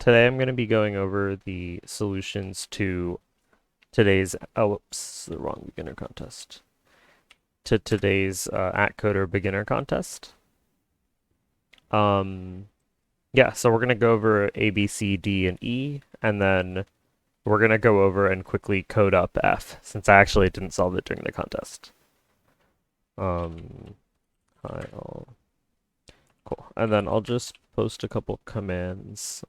today I'm going to be going over the solutions to today's, whoops, the wrong beginner contest. To today's Atcoder Beginner Contest. Um, yeah, so we're going to go over A, B, C, D, and E, and then we're going to go over and quickly code up F, since I actually didn't solve it during the contest. Hi, all. Cool. And then I'll just post a couple commands.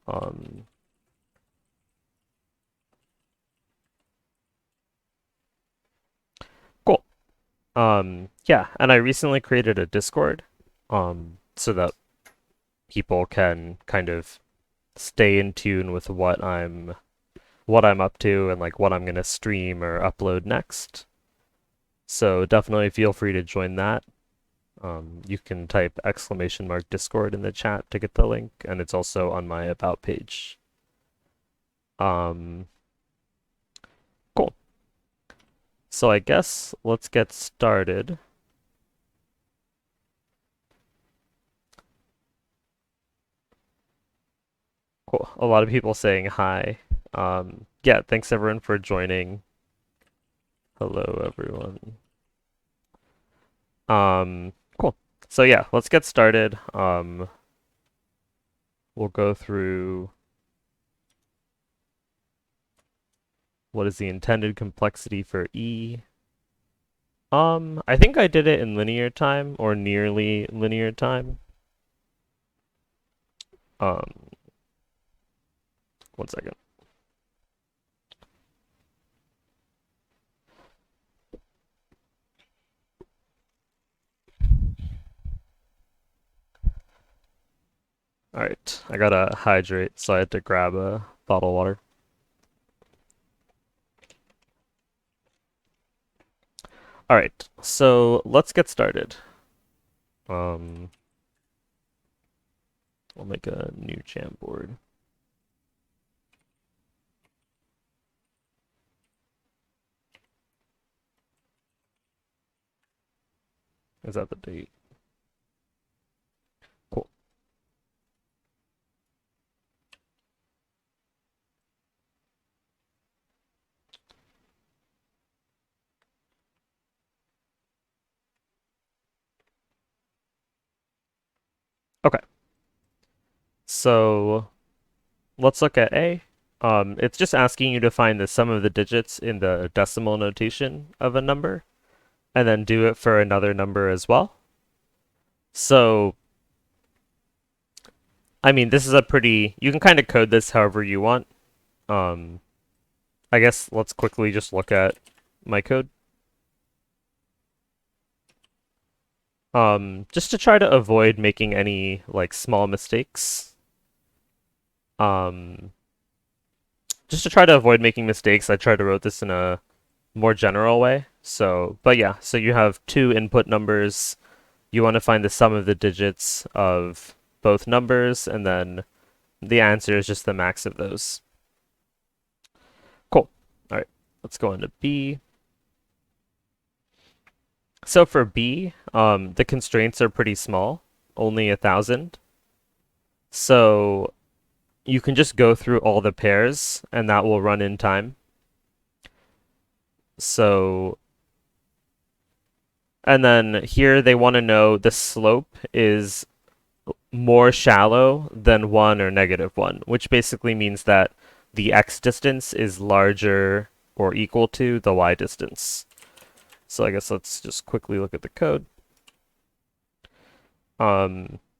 Cool. Yeah, and I recently created a Discord, so that people can kind of stay in tune with what I'm up to and like what I'm gonna stream or upload next. So definitely feel free to join that. You can type !Discord in the chat to get the link, and it's also on my about page. Um, cool. So I guess let's get started. Cool. A lot of people saying hi. Yeah, thanks everyone for joining. Hello, everyone. Cool. So yeah, let's get started. We'll go through what is the intended complexity for E. I think I did it in linear time or nearly linear time. Um, one second. All right, I gotta hydrate, so I had to grab a bottle of water. All right, so let's get started. Um, I'll make a new Jamboard. Is that the date? Cool. Okay. So let's look at A. It's just asking you to find the sum of the digits in the decimal notation of a number, and then do it for another number as well. So, I mean, this is a pretty, you can kind of code this however you want. Um, I guess let's quickly just look at my code. Just to try to avoid making any like small mistakes. Um, just to try to avoid making mistakes, I tried to wrote this in a more general way. So, but yeah, so you have two input numbers. You want to find the sum of the digits of both numbers, and then the answer is just the max of those. Cool. All right, let's go into B. So for B, the constraints are pretty small, only 1,000. So you can just go through all the pairs, and that will run in time. So, and then here they want to know the slope is more shallow than 1 or -1, which basically means that the x distance is larger or equal to the y distance. So I guess let's just quickly look at the code.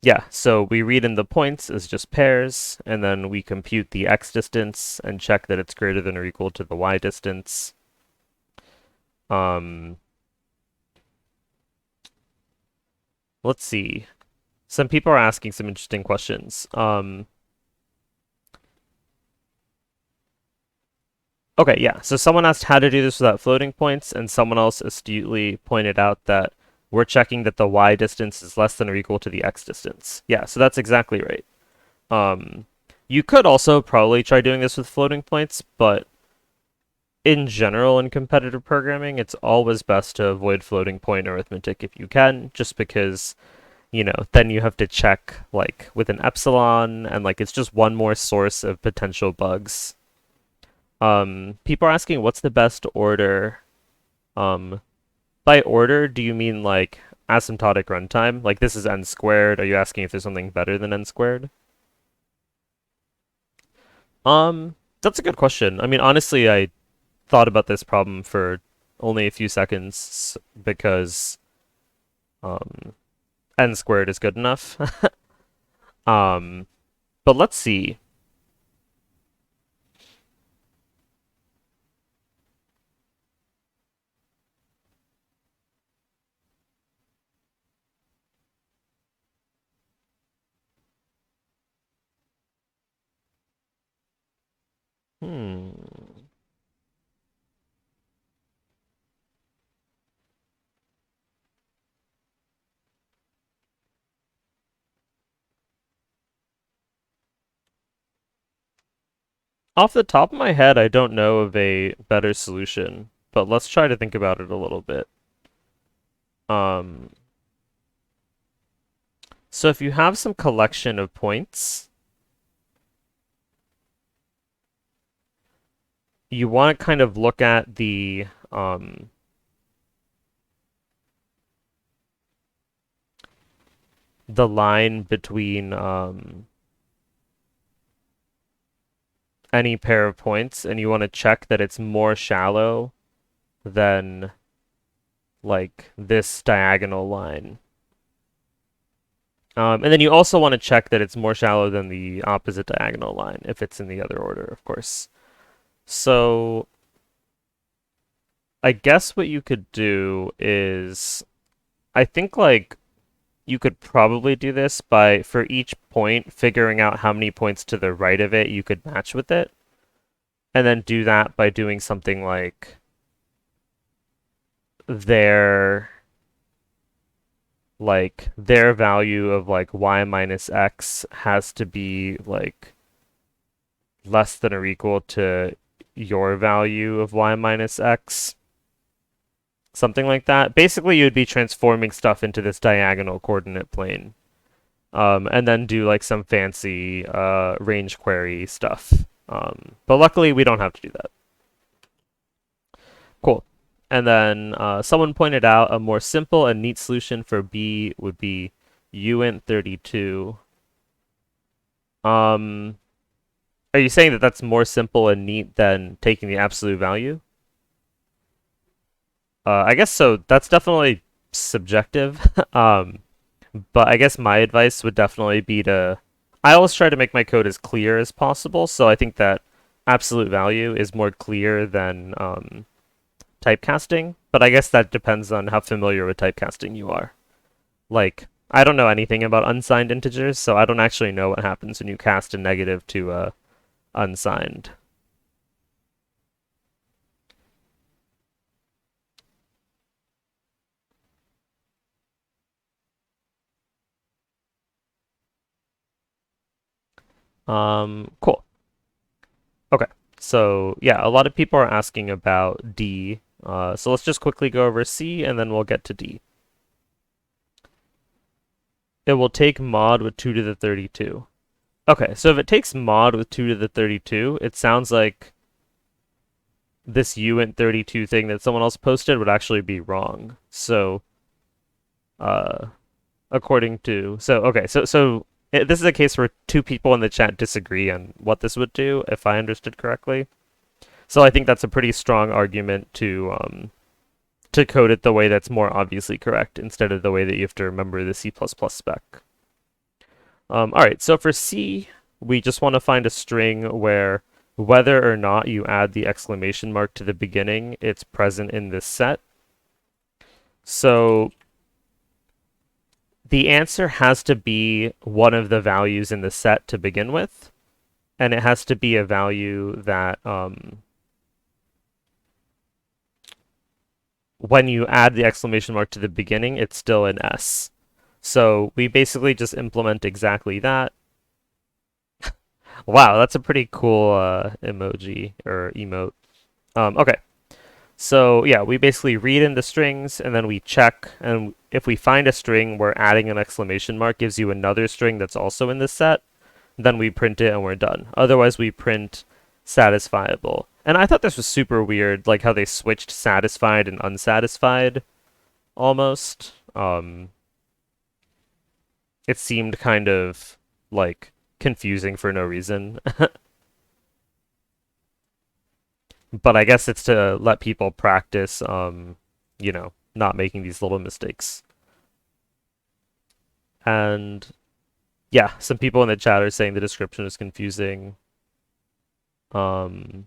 Yeah, so we read in the points as just pairs, and then we compute the x distance and check that it's greater than or equal to the y distance. Let's see. Some people are asking some interesting questions. Okay, yeah. So someone asked how to do this without floating points, and someone else astutely pointed out that we're checking that the y distance is less than or equal to the x distance. Yeah, so that's exactly right. You could also probably try doing this with floating points, but in general in competitive programming, it's always best to avoid floating point arithmetic if you can, just because then you have to check like with an epsilon, and like it's just one more source of potential bugs. People are asking what's the best order. Um, by order, do you mean like asymptotic runtime? Like this is n squared. Are you asking if there's something better than n squared? That's a good question. I mean, honestly, I thought about this problem for only a few seconds because um, n squared is good enough. um, but let's see. Hmm. Off the top of my head, I don't know of a better solution, but let's try to think about it a little bit. Um, so if you have some collection of points, you want to kind of look at the line between any pair of points, and you want to check that it's more shallow than like this diagonal line. And then you also want to check that it's more shallow than the opposite diagonal line if it's in the other order, of course. So I guess what you could do is, I think like you could probably do this by, for each point, figuring out how many points to the right of it you could match with it, and then do that by doing something their their value of like y minus x has to be like less than or equal to your value of y minus x. Something like that. Basically, you'd be transforming stuff into this diagonal coordinate plane. And then do like some fancy range query stuff. But luckily, we don't have to do that. Cool. And then someone pointed out a more simple and neat solution for B would be uint32. Um, are you saying that that's more simple and neat than taking the absolute value? I guess so. That's definitely subjective. But I guess my advice would definitely be to. I always try to make my code as clear as possible, so I think that absolute value is more clear than typecasting. But I guess that depends on how familiar with typecasting you are. Like, I don't know anything about unsigned integers, so I don't actually know what happens when you cast a negative to unsigned. Cool. Okay. So yeah, a lot of people are asking about D. So let's just quickly go over C and then we'll get to D. It will take mod with 2 to the 32. Okay, so if it takes mod with 2 to the 32, it sounds like this uint32 thing that someone else posted would actually be wrong. So, uh, according to, this is a case where two people in the chat disagree on what this would do, if I understood correctly. So I think that's a pretty strong argument to code it the way that's more obviously correct instead of the way that you have to remember the C++ spec. All right, so for C, we just want to find a string where whether or not you add the exclamation mark to the beginning, it's present in this set. So the answer has to be one of the values in the set to begin with, and it has to be a value that when you add the exclamation mark to the beginning, it's still an S. So we basically just implement exactly that. Wow, that's a pretty cool emoji or emote. Okay, So yeah, we basically read in the strings and then we check, and if we find a string where adding an exclamation mark gives you another string that's also in this set, then we print it and we're done. Otherwise, we print satisfiable. And I thought this was super weird, like how they switched satisfied and unsatisfied almost. It seemed kind of like confusing for no reason. But I guess it's to let people practice, not making these little mistakes. And yeah, some people in the chat are saying the description is confusing. Um,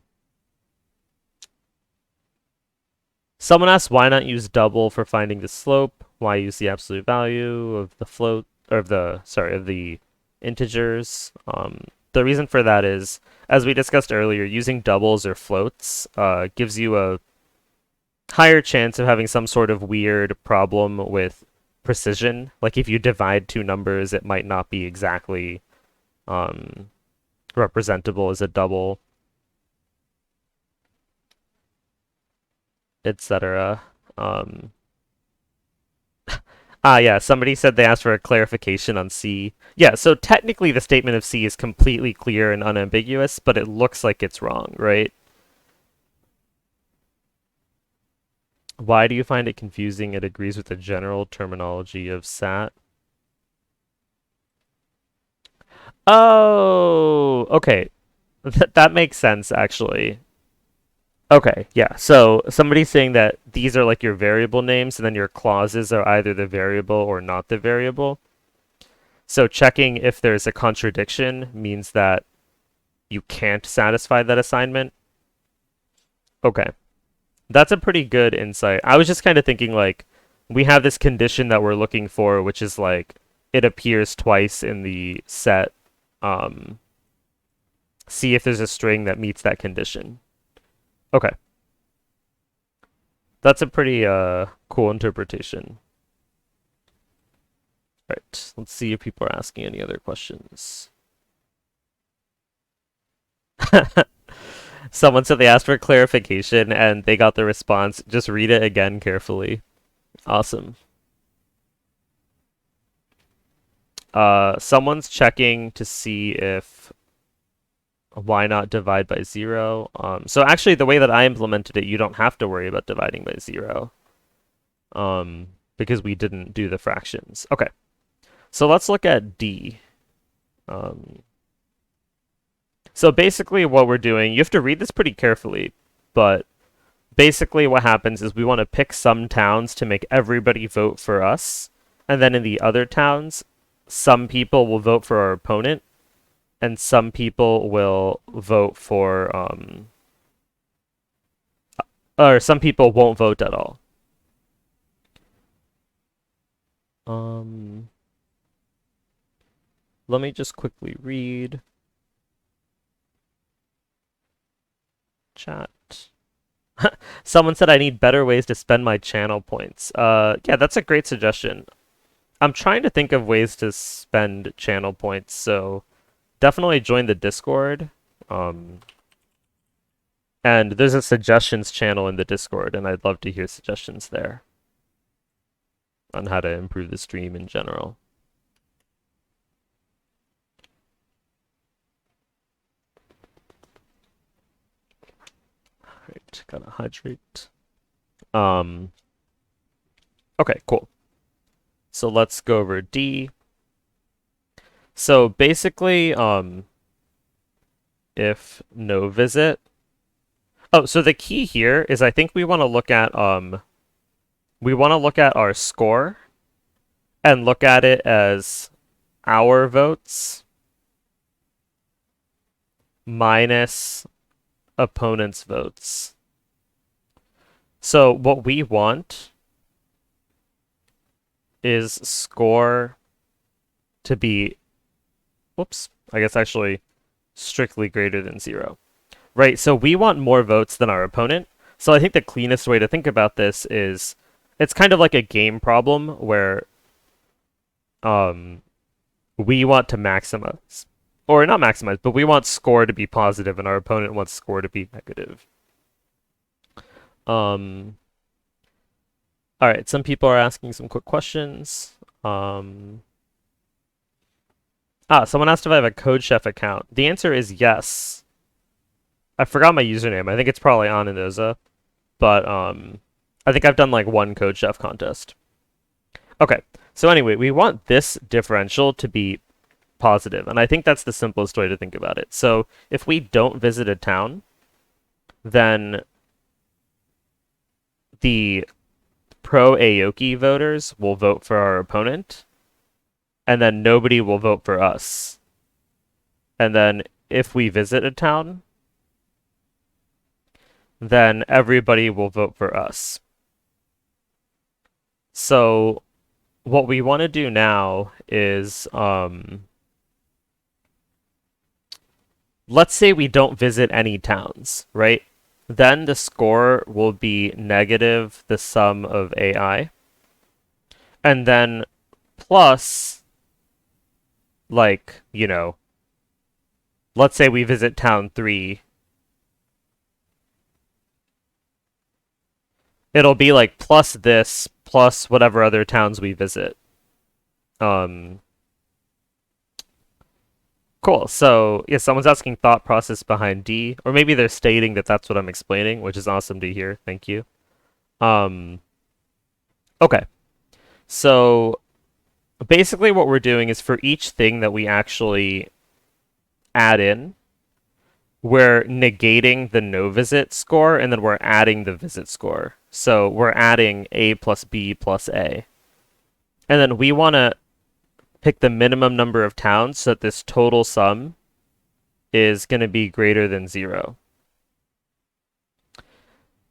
Someone asked why not use double for finding the slope? Why use the absolute value of the float or of the integers? The reason for that is, as we discussed earlier, using doubles or floats gives you a higher chance of having some sort of weird problem with precision. Like if you divide two numbers, it might not be exactly um, representable as a double, etc. Um, yeah, somebody said they asked for a clarification on C. Yeah, so technically the statement of C is completely clear and unambiguous, but it looks like it's wrong, right? Why do you find it confusing? It agrees with the general terminology of SAT. Oh, okay. That makes sense, actually. Okay, yeah. So somebody's saying that these are like your variable names, and then your clauses are either the variable or not the variable. So checking if there's a contradiction means that you can't satisfy that assignment. Okay. That's a pretty good insight. I was just kind of thinking like we have this condition that we're looking for, which is like it appears twice in the set. Um, See if there's a string that meets that condition. Okay. That's a pretty cool interpretation. Right. Let's see if people are asking any other questions. Someone said they asked for clarification and they got the response. Just read it again carefully. Awesome. Someone's checking to see if why not divide by 0. So actually, the way that I implemented it, you don't have to worry about dividing by 0, because we didn't do the fractions. Okay, so let's look at D. So basically, what we're doing, you have to read this pretty carefully, but basically, what happens is we want to pick some towns to make everybody vote for us, and then in the other towns, some people will vote for our opponent, and some people will vote for or some people won't vote at all. Um, Let me just quickly read chat. Someone said I need better ways to spend my channel points. Yeah, that's a great suggestion. I'm trying to think of ways to spend channel points, so definitely join the Discord. And there's a suggestions channel in the Discord, and I'd love to hear suggestions there on how to improve the stream in general. Alright, gotta hydrate. Okay, cool. So let's go over D. So basically, if no visit. Oh, so the key here is I think we want to look at our score and look at it as our votes minus opponent's votes. So what we want is score to be, whoops, I guess actually strictly greater than 0. Right, so we want more votes than our opponent. So I think the cleanest way to think about this is it's kind of like a game problem where we want to maximize, or not maximize, but we want score to be positive and our opponent wants score to be negative. Um, all right, some people are asking some quick questions. Um, Someone asked if I have a CodeChef account. The answer is yes. I forgot my username. I think it's probably on Inoza, but I think I've done like one CodeChef contest. Okay, so anyway, we want this differential to be positive, and I think that's the simplest way to think about it. So if we don't visit a town, then the pro Aoki voters will vote for our opponent, and then nobody will vote for us. And then if we visit a town, then everybody will vote for us. So what we want to do now is, let's say we don't visit any towns, right? Then the score will be negative the sum of AI. And then plus, like, let's say we visit town 3. It'll be like plus this, plus whatever other towns we visit. Um, cool. So, yeah, someone's asking thought process behind D, or maybe they're stating that that's what I'm explaining, which is awesome to hear. Thank you. Um, okay. So, basically what we're doing is for each thing that we actually add in, we're negating the no visit score, and then we're adding the visit score. So we're adding A plus B plus A. And then we want to pick the minimum number of towns so that this total sum is going to be greater than 0.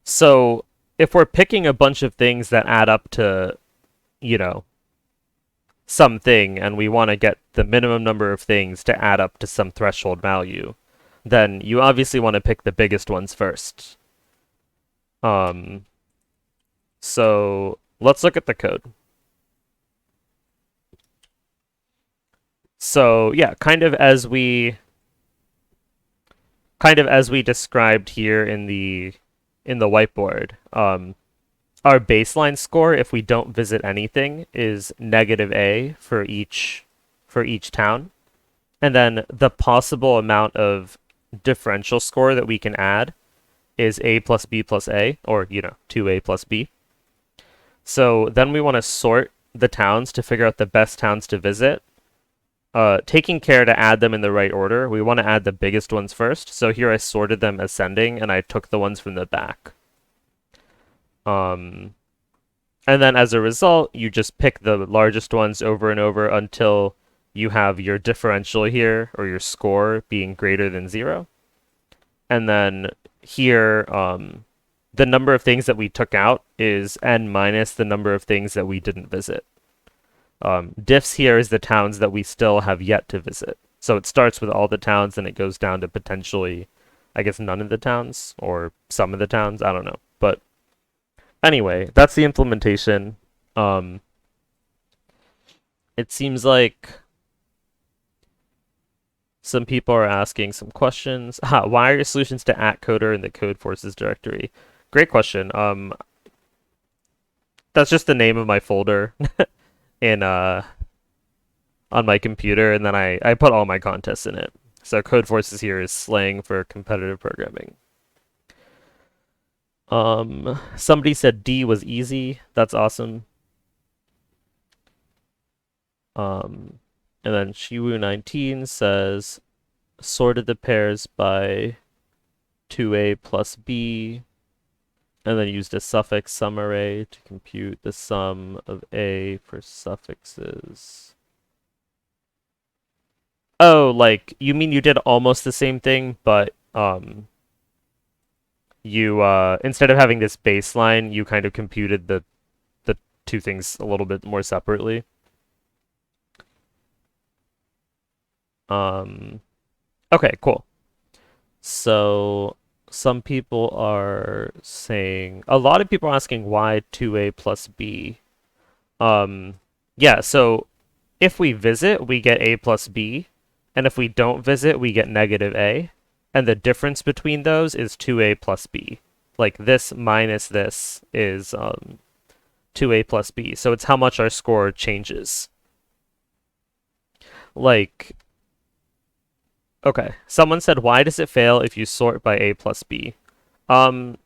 So if we're picking a bunch of things that add up to, something, and we want to get the minimum number of things to add up to some threshold value, then you obviously want to pick the biggest ones first. So let's look at the code. So yeah, kind of as we described here in the whiteboard, our baseline score, if we don't visit anything, is negative A for each town. And then the possible amount of differential score that we can add is A plus B plus A, or 2A plus B. So then we want to sort the towns to figure out the best towns to visit. Taking care to add them in the right order, we want to add the biggest ones first. So here I sorted them ascending, and I took the ones from the back. And then as a result, you just pick the largest ones over and over until you have your differential here, or your score, being greater than 0. And then here, the number of things that we took out is n minus the number of things that we didn't visit. Diffs here is the towns that we still have yet to visit. So it starts with all the towns and it goes down to potentially, I guess, none of the towns or some of the towns. I don't know. But anyway, that's the implementation. It seems like some people are asking some questions. Why are your solutions to Atcoder in the code forces directory? Great question. That's just the name of my folder in on my computer, and then I put all my contests in it. So code forces here is slang for competitive programming. Somebody said D was easy. That's awesome. And then Shiwu19 says sorted the pairs by 2A plus B, and then used a suffix sum array to compute the sum of A for suffixes. Oh, like, you mean you did almost the same thing, but you instead of having this baseline, you kind of computed the two things a little bit more separately. Okay, cool. So some people are saying, a lot of people are asking why 2A plus B. Yeah, so if we visit, we get A plus B, and if we don't visit, we get negative A, and the difference between those is 2A plus B. Like this minus this is 2a plus b. So it's how much our score changes. Like, okay, someone said, why does it fail if you sort by a plus b? Um,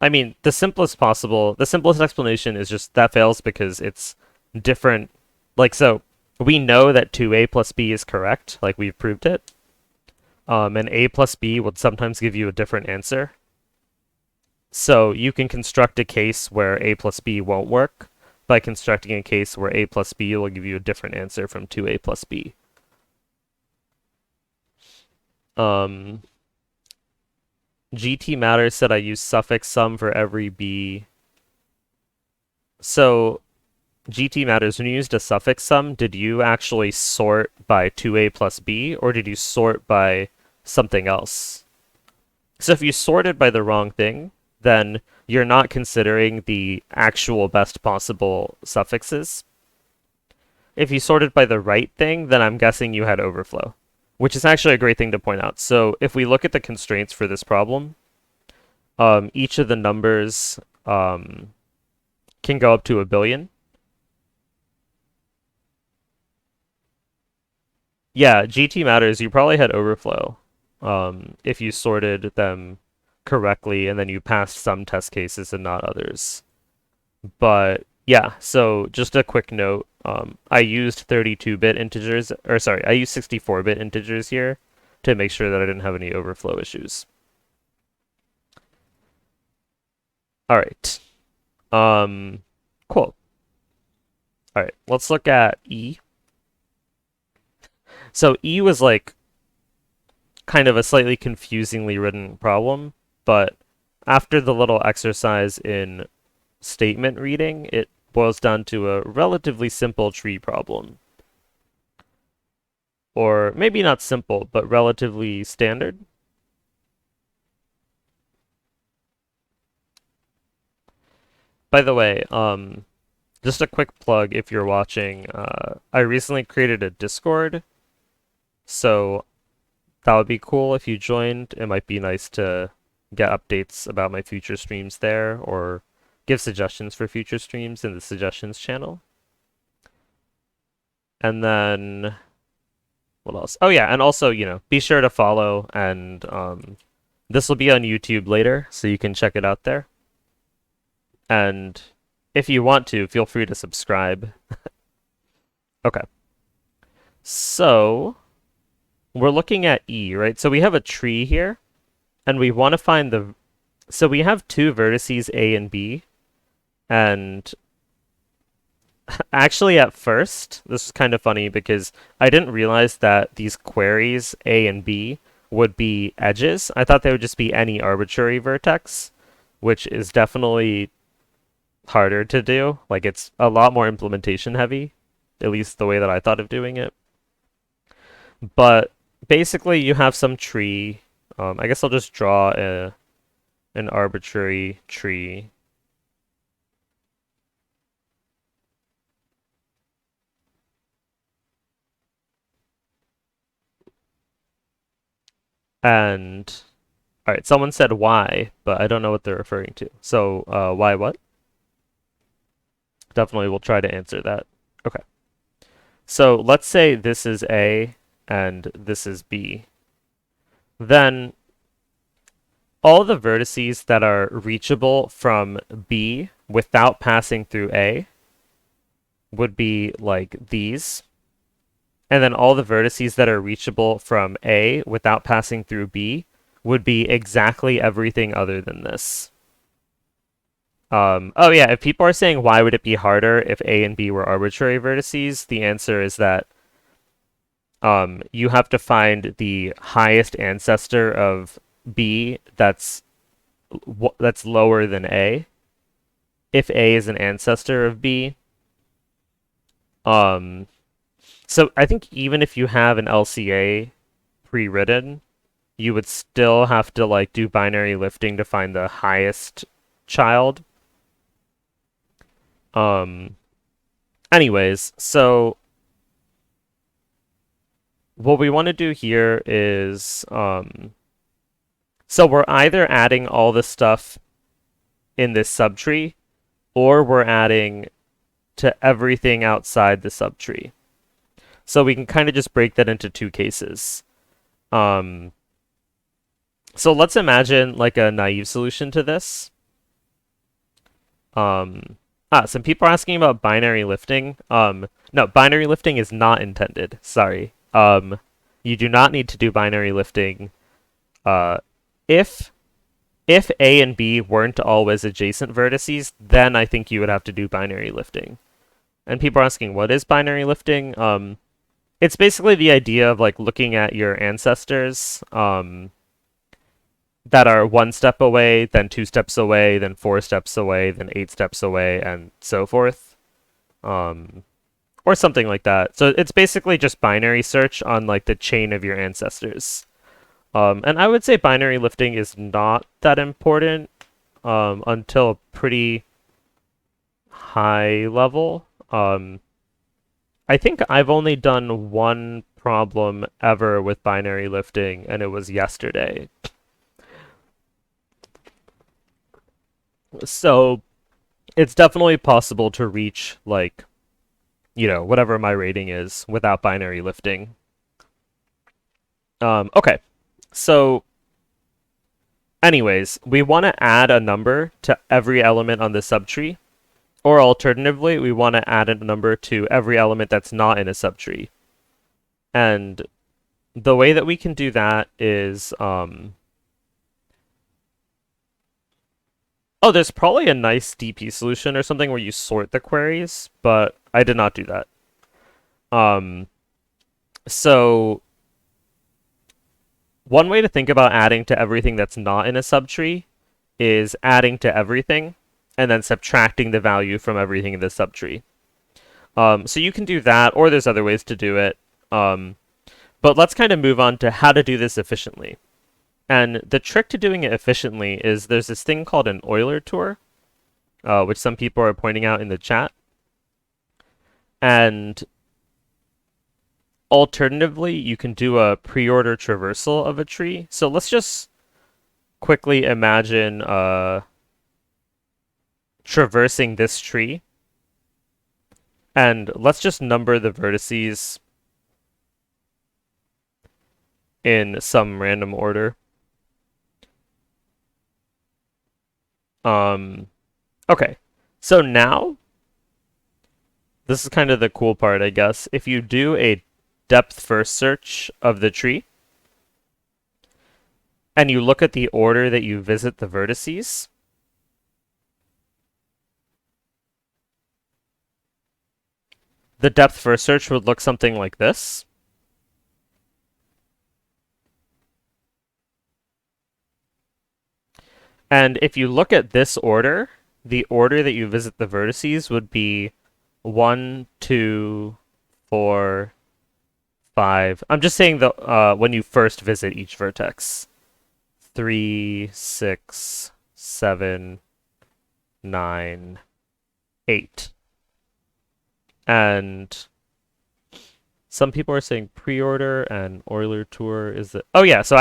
I mean, the simplest explanation is just that fails because it's different. Like, so we know that 2a plus b is correct, like we've proved it. And a plus b would sometimes give you a different answer. So you can construct a case where a plus b won't work by constructing a case where a plus b will give you a different answer from 2a plus b. Um, GT Matters said I use suffix sum for every b. So GT Matters, when you used a suffix sum, did you actually sort by 2a plus b, or did you sort by something else? So if you sorted by the wrong thing, then you're not considering the actual best possible suffixes. If you sorted by the right thing, then I'm guessing you had overflow, which is actually a great thing to point out. So if we look at the constraints for this problem, each of the numbers can go up to 1 billion. Yeah, GT Matters, you probably had overflow if you sorted them correctly and then you passed some test cases and not others. But yeah, so just a quick note. I used 32-bit integers, or sorry, I used 64-bit integers here to make sure that I didn't have any overflow issues. All right. Cool. All right, let's look at E. So E was like kind of a slightly confusingly written problem, but after the little exercise in statement reading, it boils down to a relatively simple tree problem. Or maybe not simple, but relatively standard. By the way, just a quick plug if you're watching, I recently created a Discord, so that would be cool if you joined. It might be nice to get updates about my future streams there or give suggestions for future streams in the suggestions channel. And then what else? Oh yeah, and also, be sure to follow and this will be on YouTube later, so you can check it out there. And if you want to, feel free to subscribe. Okay. So we're looking at E, right? So we have a tree here, and we want to find the... So we have two vertices A and B, and actually at first, this is kind of funny because I didn't realize that these queries, A and B, would be edges. I thought they would just be any arbitrary vertex, which is definitely harder to do. Like, it's a lot more implementation heavy, at least the way that I thought of doing it. But basically, you have some tree. I guess I'll just draw an arbitrary tree. And, all right, someone said why, but I don't know what they're referring to. So, why what? Definitely we'll try to answer that. Okay. So let's say this is A and this is B. Then all the vertices that are reachable from B without passing through A would be like these. And then all the vertices that are reachable from A without passing through B would be exactly everything other than this. Oh yeah, if people are saying why would it be harder if A and B were arbitrary vertices, the answer is that you have to find the highest ancestor of B that's lower than A. If A is an ancestor of B, so I think even if you have an LCA pre-written, you would still have to like do binary lifting to find the highest child. Anyways, so what we want to do here is so we're either adding all this stuff in this subtree, or we're adding to everything outside the subtree. So we can kind of just break that into two cases. Um, so let's imagine like a naive solution to this. Some people are asking about binary lifting. No, binary lifting is not intended. Sorry. You do not need to do binary lifting. Uh, if if A and B weren't always adjacent vertices, then I think you would have to do binary lifting. And people are asking, what is binary lifting? It's basically the idea of like looking at your ancestors, that are one step away, then 2 steps away, then 4 steps away, then 8 steps away, and so forth. Um, or something like that. So it's basically just binary search on like the chain of your ancestors. And I would say binary lifting is not that important until a pretty high level. I think I've only done one problem ever with binary lifting, and it was yesterday. So it's definitely possible to reach like, whatever my rating is without binary lifting. Okay. So anyways, we want to add a number to every element on the subtree, or alternatively, we want to add a number to every element that's not in a subtree. And the way that we can do that is, oh, there's probably a nice DP solution or something where you sort the queries, but I did not do that. So one way to think about adding to everything that's not in a subtree is adding to everything and then subtracting the value from everything in the subtree. So you can do that, or there's other ways to do it. But let's kind of move on to how to do this efficiently. And the trick to doing it efficiently is there's this thing called an Euler tour, which some people are pointing out in the chat. And alternatively, you can do a pre-order traversal of a tree. So let's just quickly imagine traversing this tree. And let's just number the vertices in some random order. Okay. So now, this is kind of the cool part, I guess. If you do a depth first search of the tree, and you look at the order that you visit the vertices, the depth first search would look something like this. And if you look at this order, the order that you visit the vertices would be 1, 2, 4, 5. I'm just saying the when you first visit each vertex. 3, 6, 7, 9, 8. And some people are saying pre-order and Euler tour is it? Oh yeah, so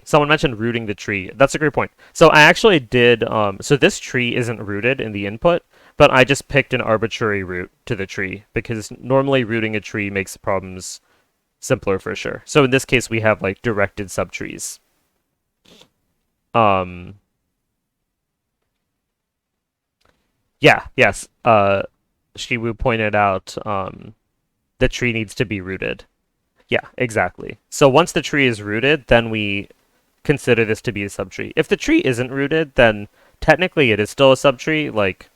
someone mentioned rooting the tree. That's a great point. So I actually did, so this tree isn't rooted in the input, but I just picked an arbitrary root to the tree because normally rooting a tree makes the problems simpler for sure. So in this case, we have like directed subtrees. Yeah, yes. Shiwu pointed out, the tree needs to be rooted. Yeah, exactly. So once the tree is rooted, then we consider this to be a subtree. If the tree isn't rooted, then technically it is still a subtree. Like,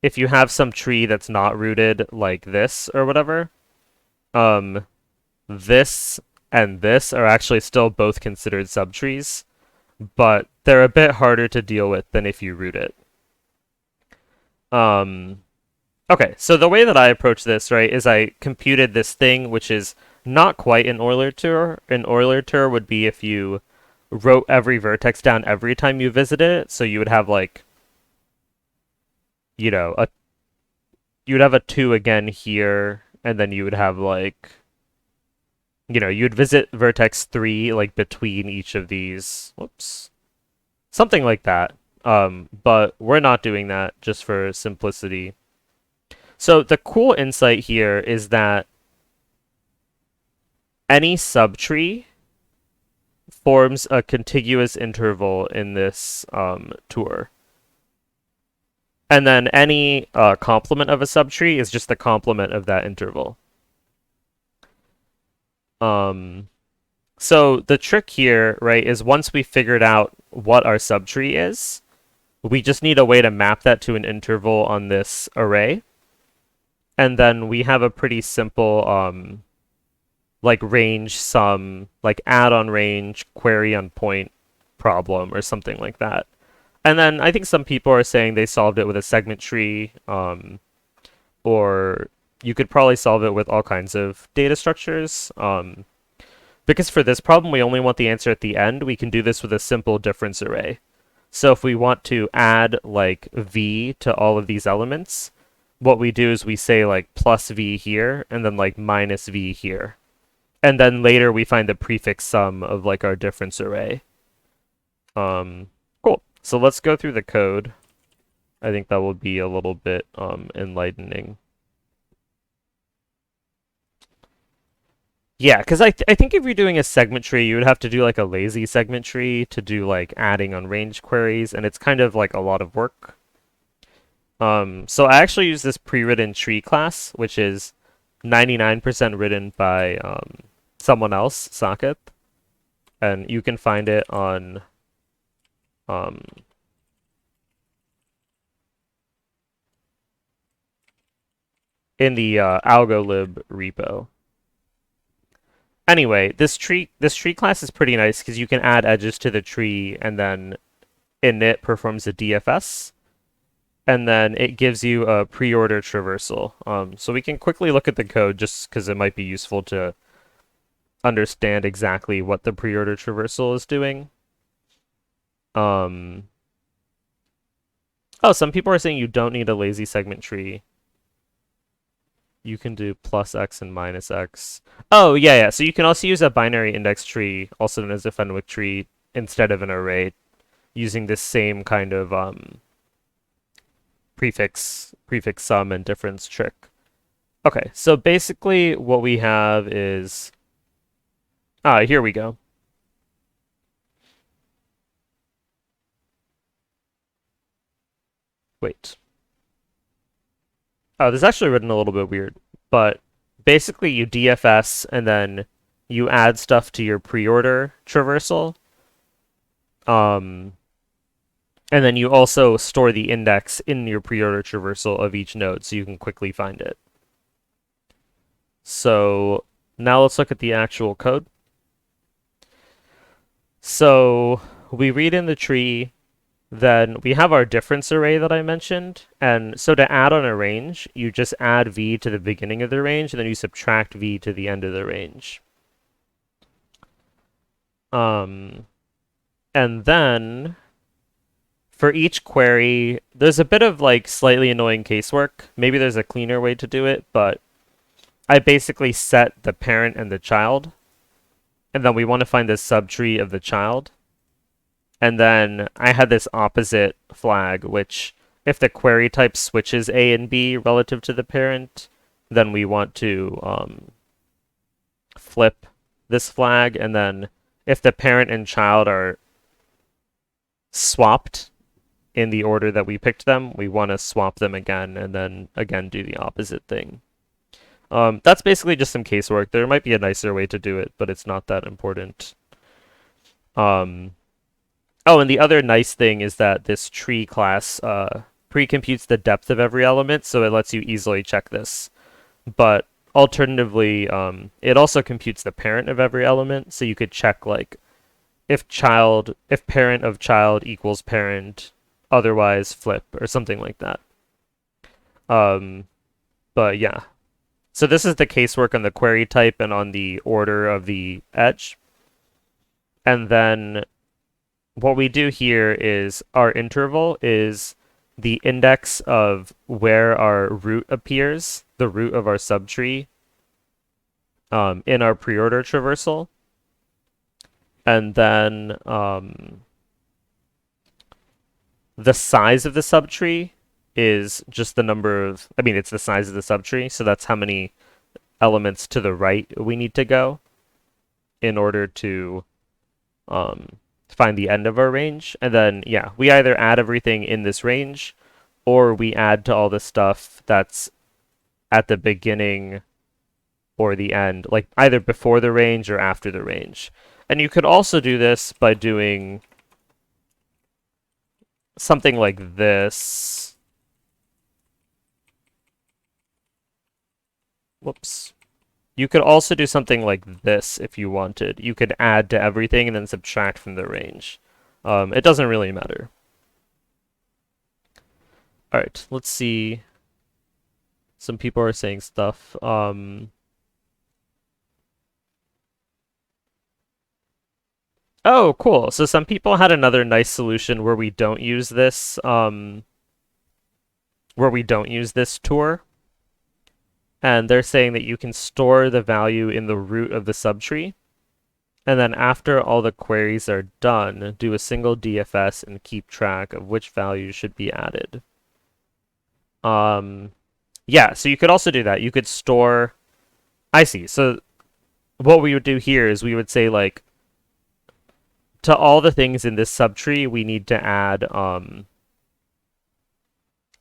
if you have some tree that's not rooted, like this or whatever, this and this are actually still both considered subtrees, but they're a bit harder to deal with than if you root it. Okay, so the way that I approach this, right, is I computed this thing, which is not quite an Euler tour. An Euler tour would be if you wrote every vertex down every time you visited it, so you would have like, you would have a 2 again here, and then you would have like, you'd visit vertex 3 like between each of these. Whoops. Something like that. but we're not doing that just for simplicity. So the cool insight here is that any subtree forms a contiguous interval in this tour. And then any complement of a subtree is just the complement of that interval. Um, so the trick here, right, is once we figured out what our subtree is, we just need a way to map that to an interval on this array. And then we have a pretty simple like range sum, like add on range, query on point problem or something like that. And then I think some people are saying they solved it with a segment tree, or you could probably solve it with all kinds of data structures. Because for this problem, we only want the answer at the end. We can do this with a simple difference array. So if we want to add like v to all of these elements, what we do is we say like plus v here and then like minus v here. And then later we find the prefix sum of like our difference array. Cool. So let's go through the code. I think that will be a little bit enlightening. Yeah, because I think if you're doing a segment tree, you would have to do like a lazy segment tree to do like adding on range queries, and it's kind of like a lot of work. So I actually use this pre-written tree class, which is 99% written by someone else, Saket, and you can find it on um, in the algolib repo. Anyway, this tree class is pretty nice because you can add edges to the tree, and then init performs a DFS, and then it gives you a pre-order traversal. So we can quickly look at the code just because it might be useful to understand exactly what the pre-order traversal is doing. Oh, some people are saying you don't need a lazy segment tree. You can do plus x and minus x. Oh, yeah. So you can also use a binary index tree, also known as a Fenwick tree, instead of an array, using this same kind of prefix sum and difference trick. Okay, so basically what we have is here we go. Wait. Oh, this is actually written a little bit weird, but basically you DFS and then you add stuff to your pre-order traversal. And then you also store the index in your pre-order traversal of each node so you can quickly find it. So now let's look at the actual code. So we read in the tree, then we have our difference array that I mentioned. And so to add on a range, you just add v to the beginning of the range, and then you subtract v to the end of the range. And then for each query, there's a bit of like slightly annoying casework. Maybe there's a cleaner way to do it, but I basically set the parent and the child, and then we want to find the subtree of the child. And then I had this opposite flag, which if the query type switches A and B relative to the parent, then we want to flip this flag. And then if the parent and child are swapped in the order that we picked them, we want to swap them again and then again do the opposite thing. That's basically just some casework. There might be a nicer way to do it, but it's not that important. Oh, and the other nice thing is that this tree class pre-computes the depth of every element, so it lets you easily check this. But alternatively, it also computes the parent of every element, so you could check like if parent of child equals parent, otherwise flip or something like that. But yeah. So this is the casework on the query type and on the order of the edge. And then what we do here is our interval is the index of where our root appears, the root of our subtree, in our pre-order traversal. And then the size of the subtree is just the number of, I mean, it's the size of the subtree, so that's how many elements to the right we need to go in order to um, find the end of our range. And then, yeah, we either add everything in this range or we add to all the stuff that's at the beginning or the end, like either before the range or after the range. And you could also do this by doing something like this. Whoops. You could also do something like this if you wanted. You could add to everything and then subtract from the range. It doesn't really matter. All right, let's see. Some people are saying stuff. Oh, cool. So some people had another nice solution where we don't use this, tour. And they're saying that you can store the value in the root of the subtree. And then after all the queries are done, do a single DFS and keep track of which values should be added. Yeah, so you could also do that. You could store, I see. So what we would do here is we would say like, to all the things in this subtree, we need to add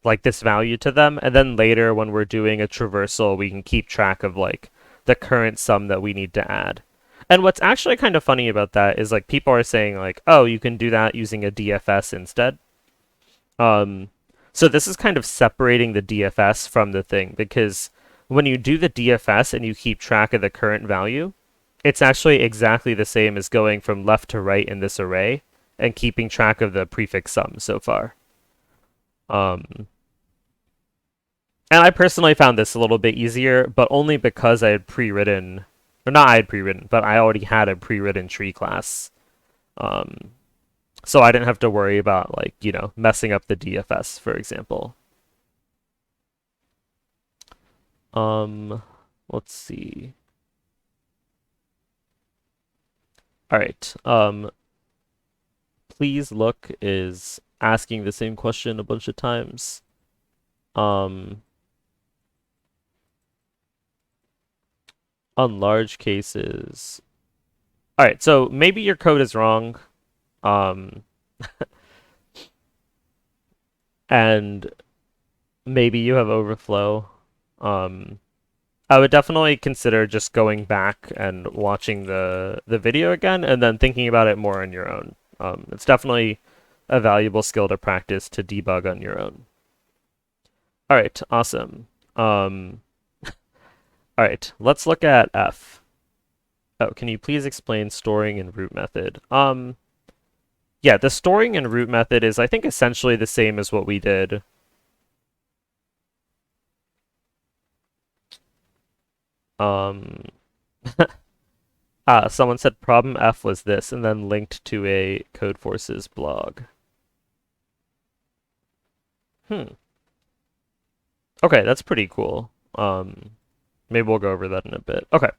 like this value to them, and then later when we're doing a traversal, we can keep track of like the current sum that we need to add. And what's actually kind of funny about that is like people are saying like, oh, you can do that using a DFS instead. Um, so this is kind of separating the DFS from the thing because when you do the DFS and you keep track of the current value, it's actually exactly the same as going from left to right in this array and keeping track of the prefix sum so far. Um, and I personally found this a little bit easier, but only because I had pre-written, or not I had pre-written, but I already had a pre-written tree class. Um, so I didn't have to worry about like, messing up the DFS, for example. Um, let's see. All right. Please look is asking the same question a bunch of times. On large cases. All right, so maybe your code is wrong. Um, and maybe you have overflow. Um, I would definitely consider just going back and watching the video again and then thinking about it more on your own. It's definitely a valuable skill to practice to debug on your own. All right, awesome. All right, let's look at F. Oh, can you please explain storing and root method? Yeah, the storing and root method is, I think, essentially the same as what we did. Um, someone said problem F was this, and then linked to a Codeforces blog. Okay, that's pretty cool. Maybe we'll go over that in a bit. Okay.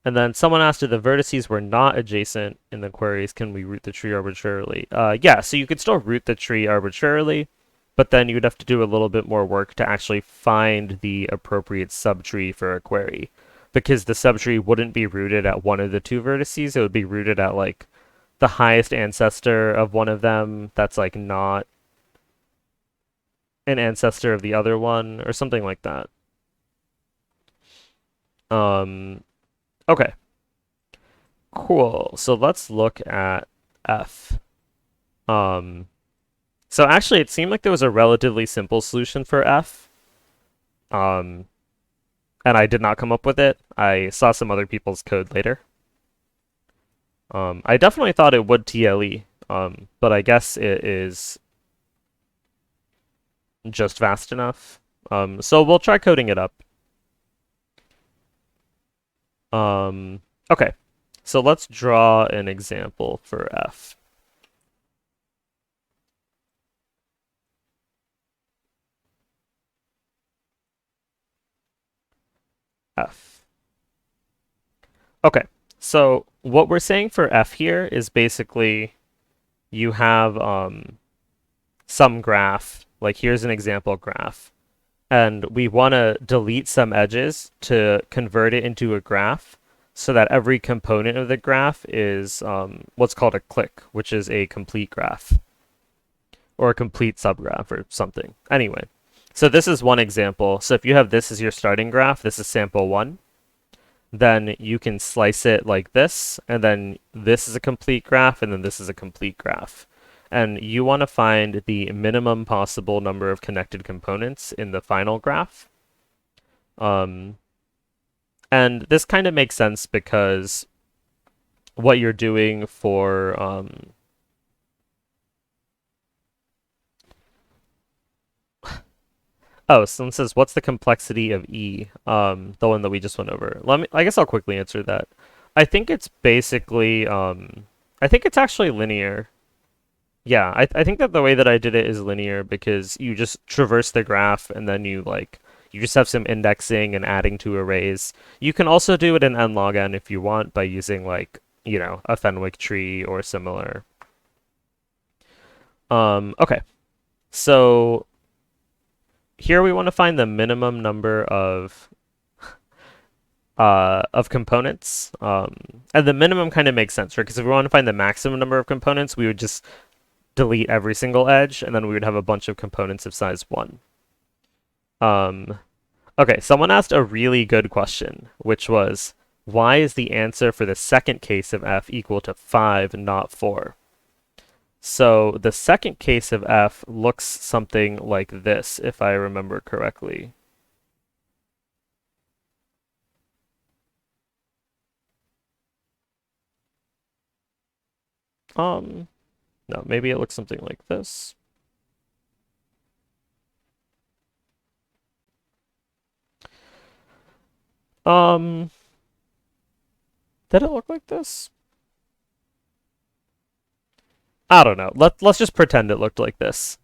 And then someone asked if the vertices were not adjacent in the queries, can we root the tree arbitrarily? Yeah, so you could still root the tree arbitrarily, but then you'd have to do a little bit more work to actually find the appropriate subtree for a query. Because the subtree wouldn't be rooted at one of the two vertices, it would be rooted at like the highest ancestor of one of them that's like not an ancestor of the other one, or something like that. Okay. Cool. So let's look at F. Um, so actually it seemed like there was a relatively simple solution for F. Um, and I did not come up with it. I saw some other people's code later. I definitely thought it would TLE, but I guess it is just fast enough. So we'll try coding it up. Okay, so let's draw an example for F. F. Okay, so what we're saying for F here is basically you have some graph, like here's an example graph, and we want to delete some edges to convert it into a graph so that every component of the graph is what's called a click, which is a complete graph or a complete subgraph or something. Anyway, so this is one example. So if you have this as your starting graph, this is sample one, then you can slice it like this, and then this is a complete graph, and then this is a complete graph. And you want to find the minimum possible number of connected components in the final graph. Um, and this kind of makes sense because what you're doing for oh, someone says, what's the complexity of E? The one that we just went over. I guess I'll quickly answer that. I think it's basically, I think it's actually linear. Yeah, I think that the way that I did it is linear because you just traverse the graph and then you just have some indexing and adding to arrays. You can also do it in n log n if you want by using a Fenwick tree or similar. Okay. So here we want to find the minimum number of components. And the minimum kind of makes sense, right? Because if we want to find the maximum number of components, we would just delete every single edge, and then we would have a bunch of components of size 1. Okay, someone asked a really good question, which was, why is the answer for the second case of f equal to 5, not 4? So the second case of f looks something like this, if I remember correctly. No, maybe it looks something like this. Um, did it look like this? I don't know. Let's just pretend it looked like this.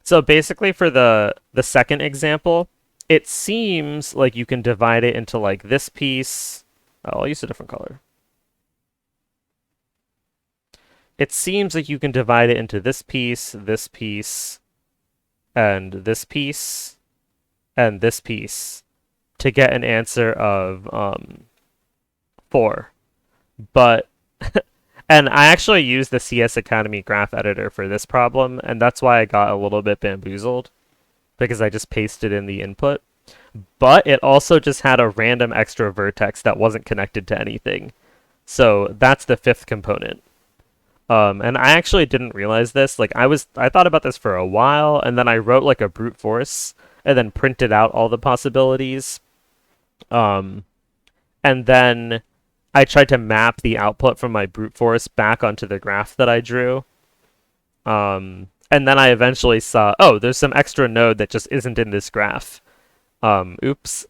So basically for the second example, it seems like you can divide it into like this piece. Oh, I'll use a different color. It seems like you can divide it into this piece, and this piece, and this piece to get an answer of 4. But and I actually used the CS Academy graph editor for this problem, and that's why I got a little bit bamboozled because I just pasted in the input. But it also just had a random extra vertex that wasn't connected to anything. So that's the fifth component. And I actually didn't realize this. I thought about this for a while, and then I wrote like a brute force, and then printed out all the possibilities. Um, and then I tried to map the output from my brute force back onto the graph that I drew. And then I eventually saw, oh, there's some extra node that just isn't in this graph. Oops.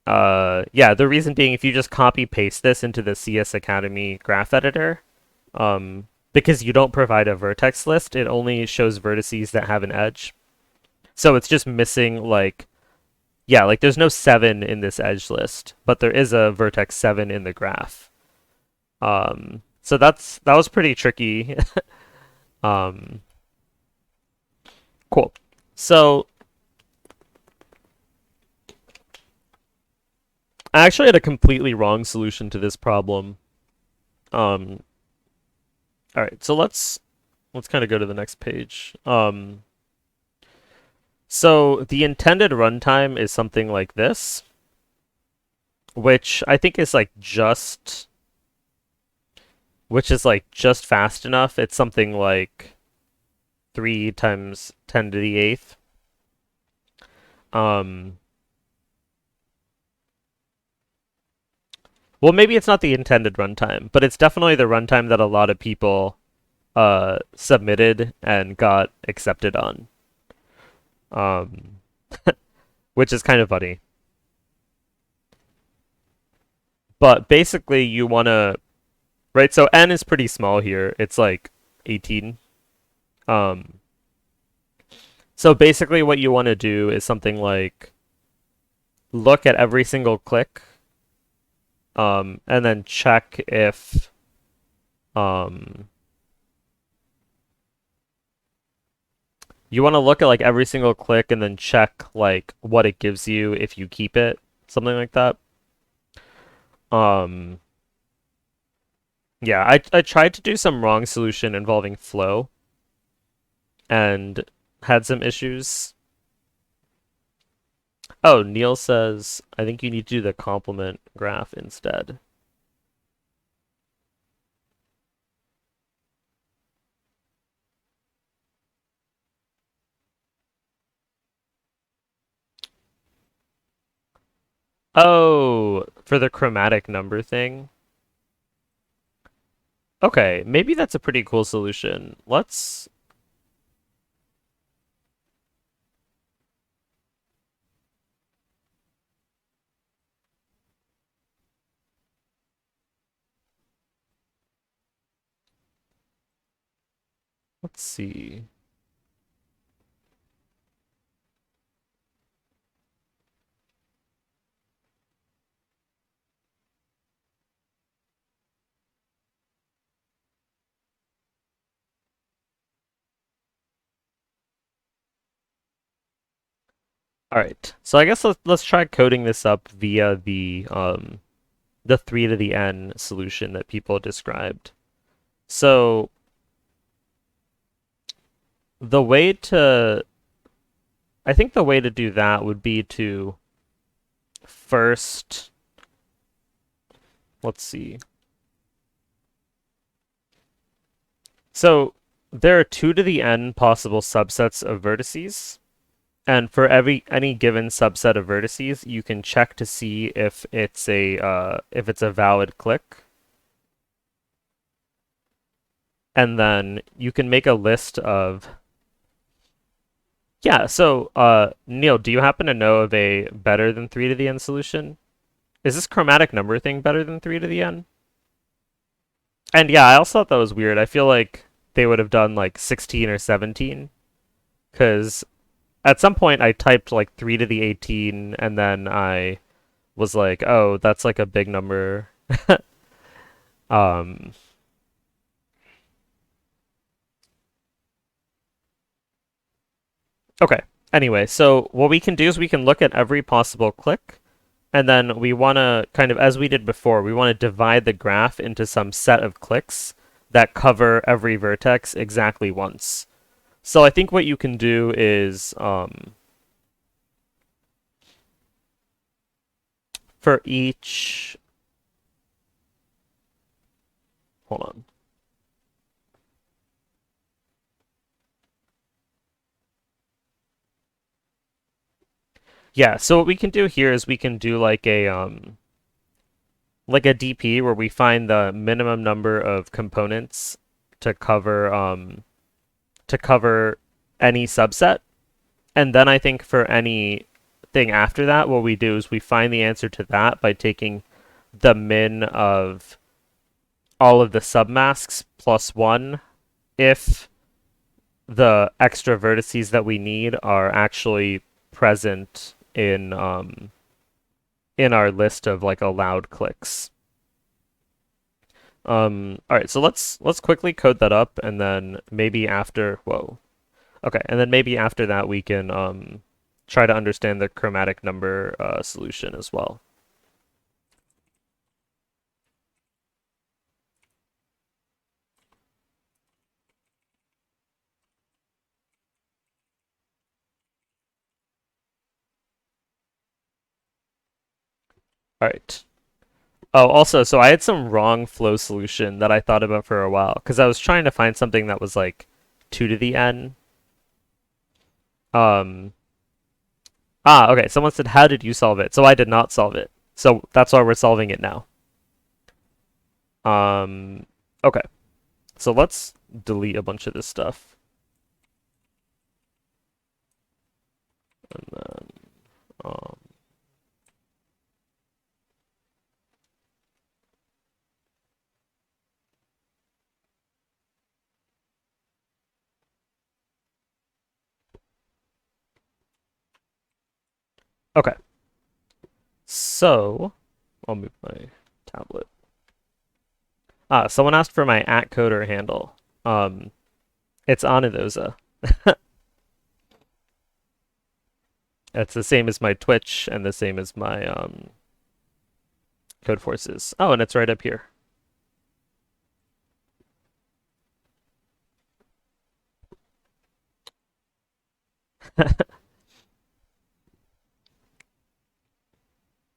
Yeah, the reason being, if you just copy paste this into the CS Academy graph editor, because you don't provide a vertex list, it only shows vertices that have an edge. So it's just missing yeah, there's no 7 in this edge list, but there is a vertex 7 in the graph. So that was pretty tricky. um, cool. So I actually had a completely wrong solution to this problem. All right, so let's kind of go to the next page. So the intended runtime is something like this, which I think is just fast enough. It's something like 3 times 10 to the 8th. Well, maybe it's not the intended runtime, but it's definitely the runtime that a lot of people submitted and got accepted on. Um, which is kind of funny. But basically, you want to, right? So n is pretty small here. It's like 18. Um, so basically, what you want to do is something like look at every single click, and then check if, um, You want to look at like every single click and then check like what it gives you if you keep it, something like that. Um, yeah, I tried to do some wrong solution involving flow and had some issues. Oh, Neil says I think you need to do the complement graph instead. Oh, for the chromatic number thing. Okay, maybe that's a pretty cool solution. Let's see. All right. So I guess let's try coding this up via the 3 to the n solution that people described. So the way to I think the way to do that would be to first, let's see. So there are 2 to the n possible subsets of vertices. And for any given subset of vertices, you can check to see if it's a valid click. And then you can make a list of yeah, so Neil, do you happen to know of a better than 3 to the n solution? Is this chromatic number thing better than 3 to the n? And yeah, I also thought that was weird. I feel like they would have done like 16 or 17 because at some point I typed like 3 to the 18 and then I was like, "Oh, that's like a big number." Um, okay. Anyway, so what we can do is we can look at every possible click, and then we want to kind of, as we did before, we want to divide the graph into some set of clicks that cover every vertex exactly once. So I think what you can do is for each, hold on. Yeah, so what we can do here is we can do like a DP where we find the minimum number of components to cover any subset. And then I think for any thing after that, what we do is we find the answer to that by taking the min of all of the submasks plus one if the extra vertices that we need are actually present in our list of like allowed clicks. All right, so let's quickly code that up, and then maybe after whoa, okay, and then maybe after that we can try to understand the chromatic number solution as well. All right. Oh, also, so I had some wrong flow solution that I thought about for a while because I was trying to find something that was like 2 to the n. Um, okay, someone said, "How did you solve it?" So I did not solve it. So that's why we're solving it now. Okay. So let's delete a bunch of this stuff. And then, um, okay. So I'll move my tablet. Someone asked for my @coder handle. It's Anidoza. It's the same as my Twitch and the same as my Code Forces. Oh, and it's right up here.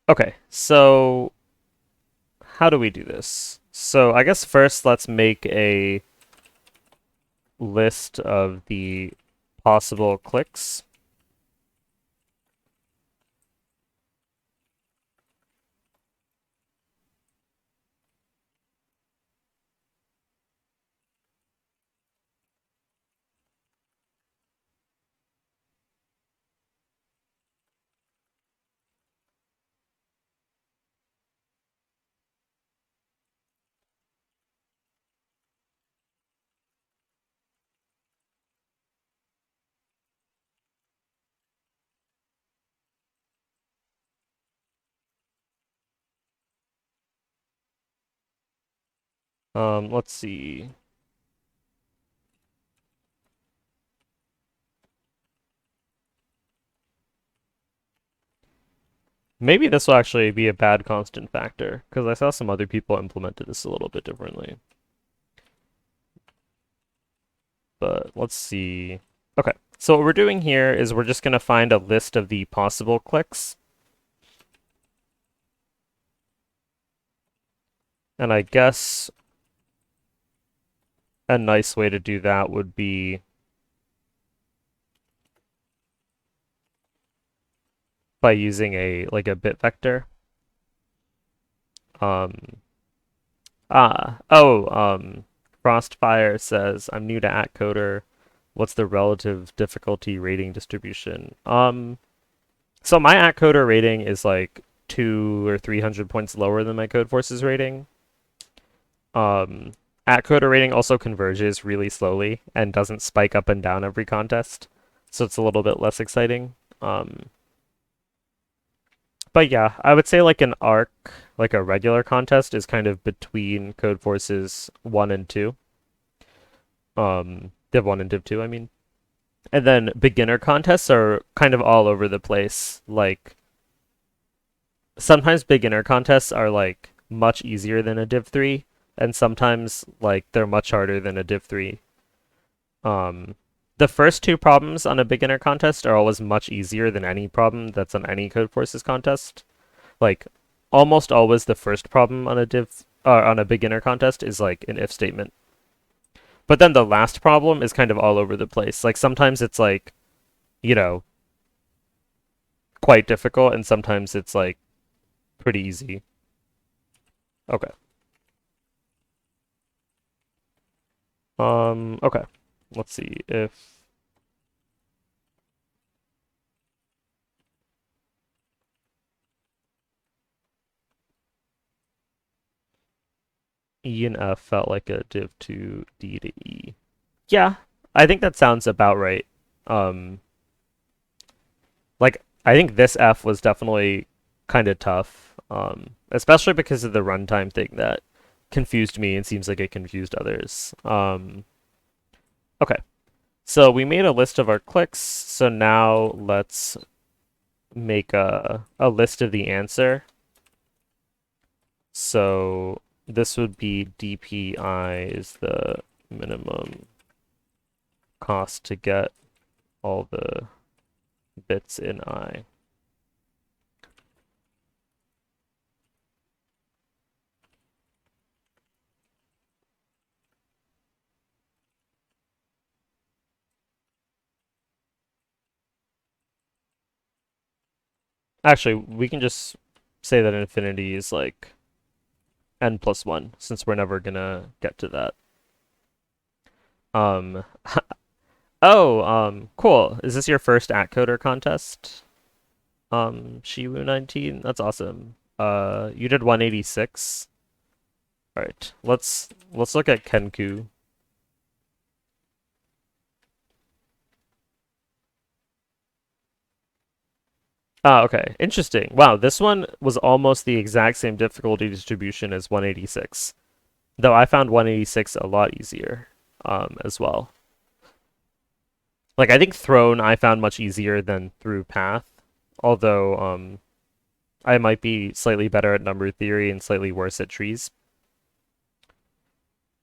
Okay, so how do we do this? So I guess first let's make a list of the possible clicks. Let's see. Maybe this will actually be a bad constant factor, because I saw some other people implemented this a little bit differently. But let's see. Okay, so what we're doing here is we're just going to find a list of the possible clicks. And I guess a nice way to do that would be by using a bit vector. Um, Frostfire says, I'm new to Atcoder. What's the relative difficulty rating distribution? So my Atcoder rating is like 200 or 300 points lower than my Codeforces rating. Um, Atcoder rating also converges really slowly and doesn't spike up and down every contest, so it's a little bit less exciting. But yeah, I would say like an arc, like a regular contest, is kind of between Codeforces 1 and 2. Div 1 and Div 2, I mean. And then beginner contests are kind of all over the place. Like, sometimes beginner contests are like much easier than a Div 3, and sometimes like they're much harder than a Div 3. Um, the first two problems on a beginner contest are always much easier than any problem that's on any Codeforces contest. Like almost always the first problem on a beginner contest is like an if statement. But then the last problem is kind of all over the place. Like sometimes it's like, you know, quite difficult and sometimes it's like pretty easy. Okay. Okay. Let's see if E and F felt like a div 2 D to E. Yeah, I think that sounds about right. Um, like I think this F was definitely kind of tough, especially because of the runtime thing that confused me and seems like it confused others. Okay, so we made a list of our clicks. So now let's make a list of the answer. So this would be DPI is the minimum cost to get all the bits in I. Actually, we can just say that infinity is like n plus 1, since we're never gonna get to that. Um, cool. Is this your first Atcoder contest? Shiwu 19? That's awesome. You did 186. All right, let's look at Kenku. Ah, okay. Interesting. Wow, this one was almost the exact same difficulty distribution as 186. Though I found 186 a lot easier, as well. Like I think Throne I found much easier than Through Path. although I might be slightly better at number theory and slightly worse at trees.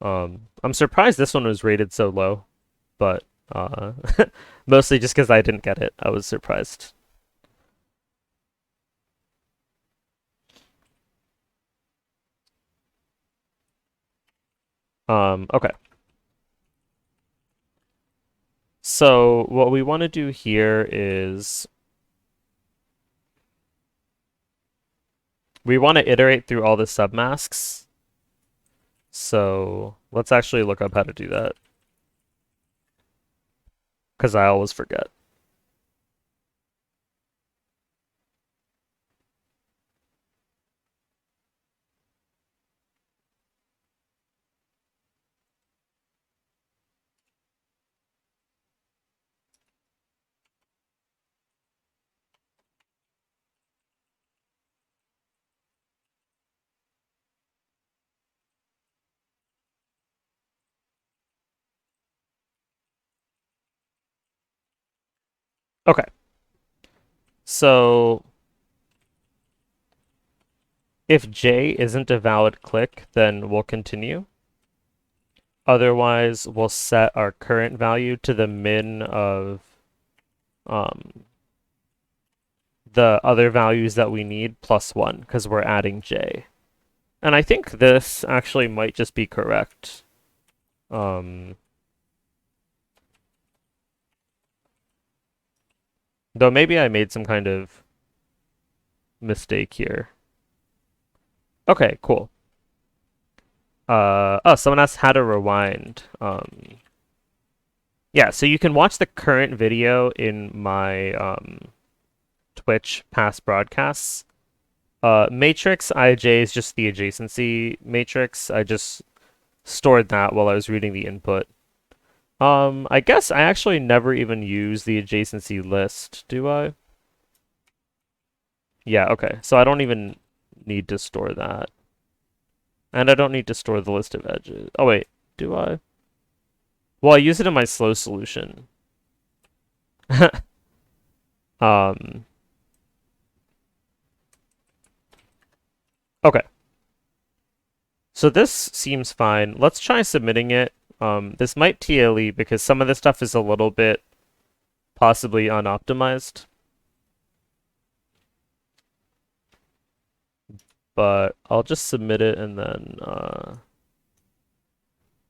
I'm surprised this one was rated so low, but uh, mostly just because I didn't get it. I was surprised. Okay. So what we want to do here is we want to iterate through all the submasks. So let's actually look up how to do that because I always forget. Okay. So if J isn't a valid click, then we'll continue. Otherwise, we'll set our current value to the min of um, the other values that we need plus 1 because we're adding J. And I think this actually might just be correct. Though maybe I made some kind of mistake here. Okay, cool. Oh, someone asked how to rewind. Yeah, so you can watch the current video in my Twitch past broadcasts. Matrix IJ is just the adjacency matrix. I just stored that while I was reading the input. I guess I actually never even use the adjacency list, do I? Yeah, okay. So I don't even need to store that. And I don't need to store the list of edges. Oh wait, do I? Well, I use it in my slow solution. Um, okay. So this seems fine. Let's try submitting it. This might TLE because some of this stuff is a little bit possibly unoptimized. But I'll just submit it and then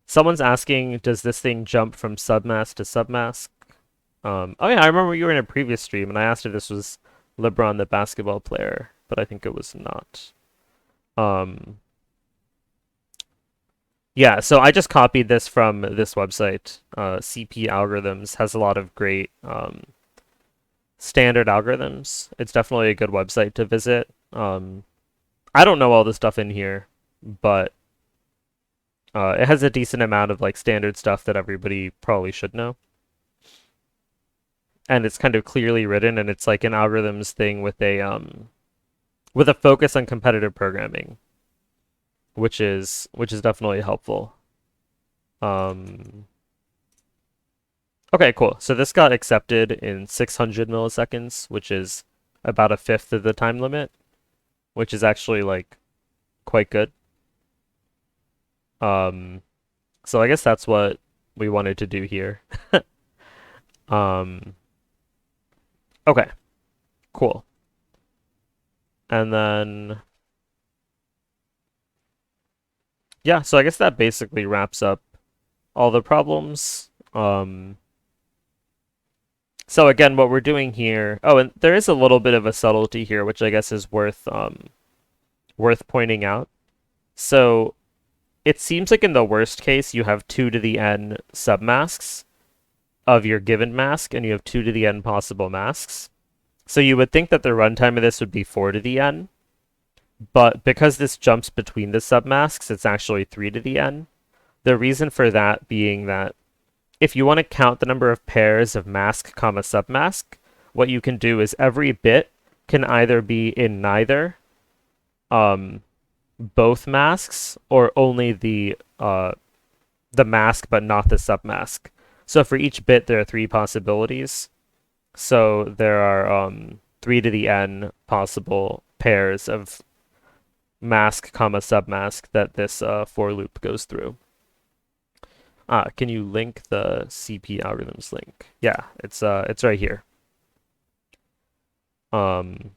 someone's asking, does this thing jump from submask to submask? Oh yeah, I remember you were in a previous stream and I asked if this was LeBron the basketball player, but I think it was not. Um, yeah, so I just copied this from this website. CP Algorithms has a lot of great standard algorithms. It's definitely a good website to visit. I don't know all the stuff in here, but it has a decent amount of like standard stuff that everybody probably should know. And it's kind of clearly written, and it's like an algorithms thing with a focus on competitive programming, which is definitely helpful. Um, okay, cool. So this got accepted in 600 milliseconds, which is about a fifth of the time limit, which is actually like quite good. Um, so I guess that's what we wanted to do here. Um, okay, cool. And then yeah, so I guess that basically wraps up all the problems. So again, what we're doing here, oh, and there is a little bit of a subtlety here, which I guess is worth pointing out. So it seems like in the worst case, you have 2 to the n submasks of your given mask, and you have 2 to the n possible masks. So you would think that the runtime of this would be 4 to the n, but because this jumps between the submasks, it's actually 3 to the n. The reason for that being that if you want to count the number of pairs of mask comma submask, what you can do is every bit can either be in neither both masks or only the mask but not the submask. So for each bit there are 3 possibilities. So there are 3 to the n possible pairs of mask comma submask that this for loop goes through. Can you link the CP algorithms link? Yeah, it's right here. Um,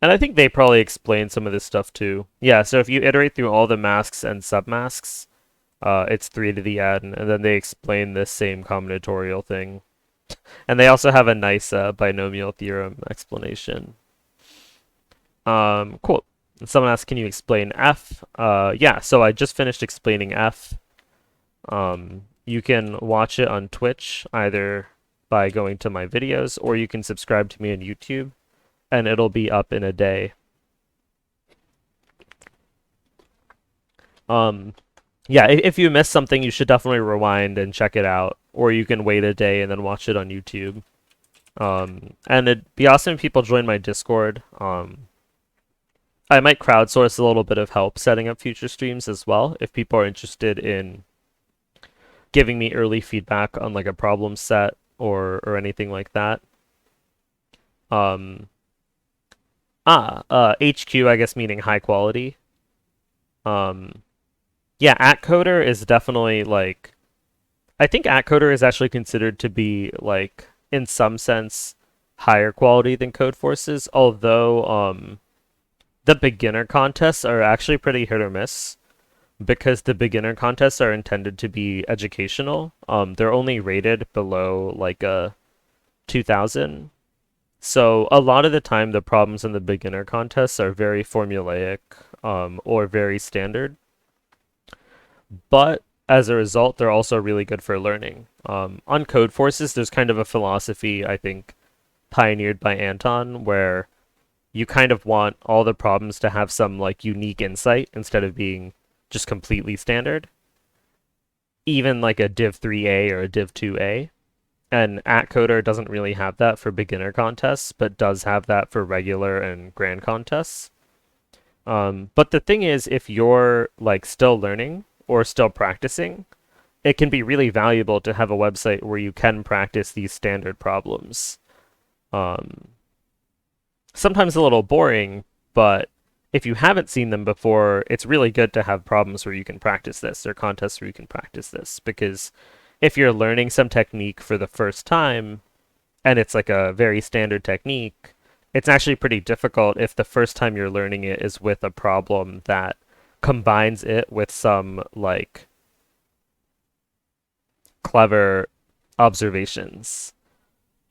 and I think they probably explain some of this stuff too. Yeah, so if you iterate through all the masks and submasks, it's 3 to the n, and then they explain this same combinatorial thing. And they also have a nice binomial theorem explanation. Cool. Someone asked, can you explain F? Yeah, so I just finished explaining F. You can watch it on Twitch either by going to my videos, or you can subscribe to me on YouTube, and it'll be up in a day. Um, yeah, if you missed something, you should definitely rewind and check it out, or you can wait a day and then watch it on YouTube. And it'd be awesome if people join my Discord. I might crowdsource a little bit of help setting up future streams as well if people are interested in giving me early feedback on like a problem set or anything like that. Um, HQ, I guess meaning high quality. Um, yeah, Atcoder is definitely like I think Atcoder is actually considered to be like in some sense higher quality than Codeforces, although the beginner contests are actually pretty hit or miss because the beginner contests are intended to be educational. They're only rated below like a 2000. So a lot of the time the problems in the beginner contests are very formulaic or very standard. But as a result, they're also really good for learning. On Codeforces, there's kind of a philosophy, I think, pioneered by Anton, where you kind of want all the problems to have some like unique insight instead of being just completely standard. Even like a Div 3A or a Div 2A. And Atcoder doesn't really have that for beginner contests, but does have that for regular and grand contests. But the thing is, if you're like still learning or still practicing, it can be really valuable to have a website where you can practice these standard problems. Um, Sometimes a little boring, but if you haven't seen them before, it's really good to have problems where you can practice this or contests where you can practice this. Because if you're learning some technique for the first time and it's like a very standard technique, it's actually pretty difficult if the first time you're learning it is with a problem that combines it with some like clever observations.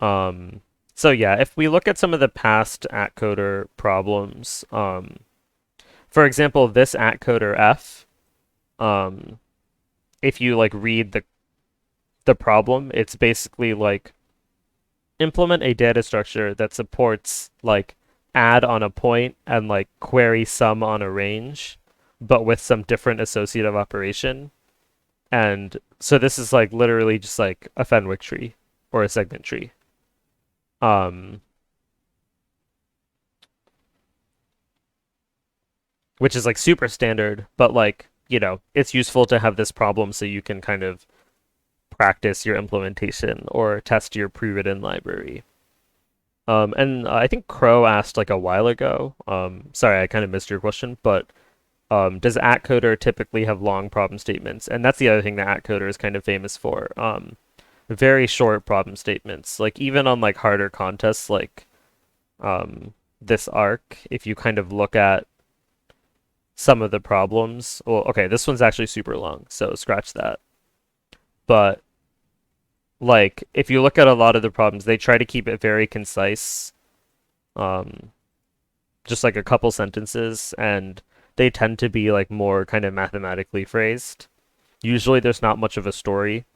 Um, so yeah, if we look at some of the past Atcoder problems, for example, this Atcoder F, um, if you like read the problem, it's basically like implement a data structure that supports like add on a point and like query sum on a range, but with some different associative operation. And so this is like literally just like a Fenwick tree or a segment tree. Um, which is like super standard, but like, it's useful to have this problem so you can kind of practice your implementation or test your pre-written library. And I think Crow asked like a while ago. Sorry, I kind of missed your question, but does Atcoder typically have long problem statements? And that's the other thing that Atcoder is kind of famous for. Very short problem statements. Like even on like harder contests like this arc, if you kind of look at some of the problems, well, okay, this one's actually super long, so scratch that. But like if you look at a lot of the problems, they try to keep it very concise, um, just like a couple sentences, and they tend to be like more kind of mathematically phrased. Usually there's not much of a story.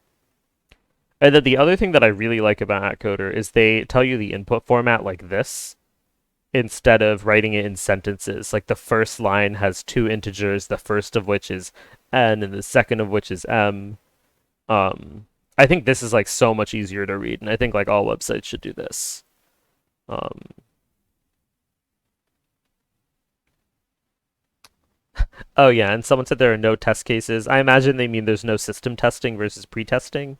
And then the other thing that I really like about Atcoder is they tell you the input format like this instead of writing it in sentences. Like the first line has two integers, the first of which is n and the second of which is m. Um, I think this is like so much easier to read, and I think like all websites should do this. Um, oh yeah, and someone said there are no test cases. I imagine they mean there's no system testing versus pre-testing.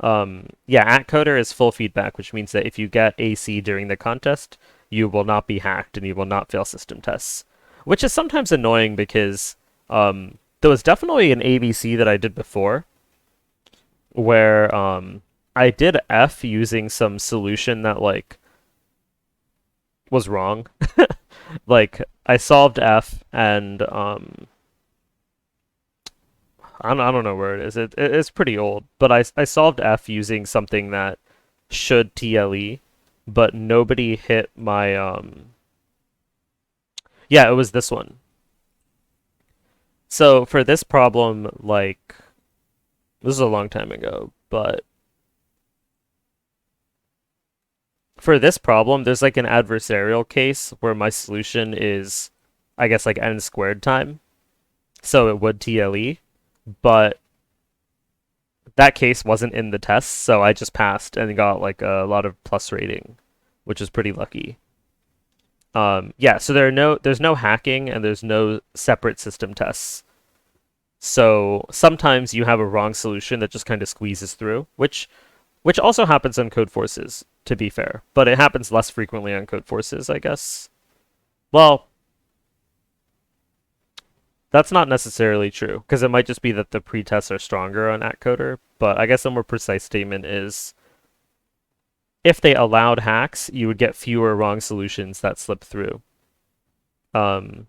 Yeah, Atcoder is full feedback, which means that if you get AC during the contest, you will not be hacked and you will not fail system tests, which is sometimes annoying because there was definitely an ABC that I did before where I did F using some solution that like was wrong. Like I solved F and I don't know where it is. It's pretty old, but I solved F using something that should TLE, but nobody hit my yeah, it was this one. So for this problem, like this is a long time ago, but for this problem, there's like an adversarial case where my solution is, I guess, like n squared time. So it would TLE, but that case wasn't in the test, so I just passed and got like a lot of plus rating, which is pretty lucky. Yeah, so there's no hacking and there's no separate system tests. So sometimes you have a wrong solution that just kind of squeezes through, which also happens on code forces, to be fair, but it happens less frequently on code forces, I guess. Well, that's not necessarily true, because it might just be that the pretests are stronger on Atcoder, but I guess a more precise statement is if they allowed hacks, you would get fewer wrong solutions that slip through. Um,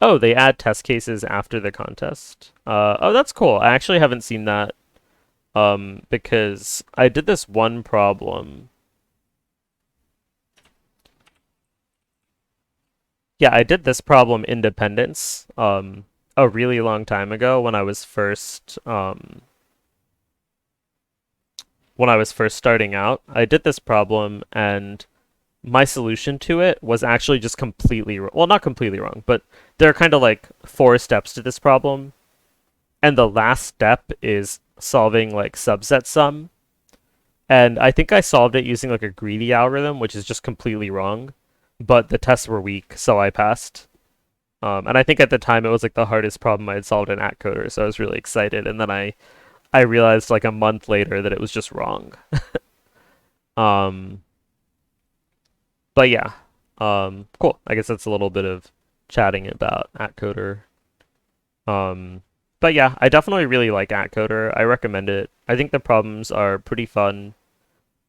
oh, they add test cases after the contest. Oh, that's cool. I actually haven't seen that because I did this one problem. Yeah, I did this problem Independence a really long time ago when I was first starting out. I did this problem and my solution to it was actually just completely well, not completely wrong, but there are kind of like four steps to this problem, and the last step is solving like subset sum. And I think I solved it using like a greedy algorithm, which is just completely wrong. But the tests were weak, so I passed. And I think at the time it was like the hardest problem I had solved in Atcoder, so I was really excited. And then I realized like a month later that it was just wrong. Um, but yeah, cool. I guess that's a little bit of chatting about Atcoder. Um, but yeah, I definitely really like Atcoder. I recommend it. I think the problems are pretty fun.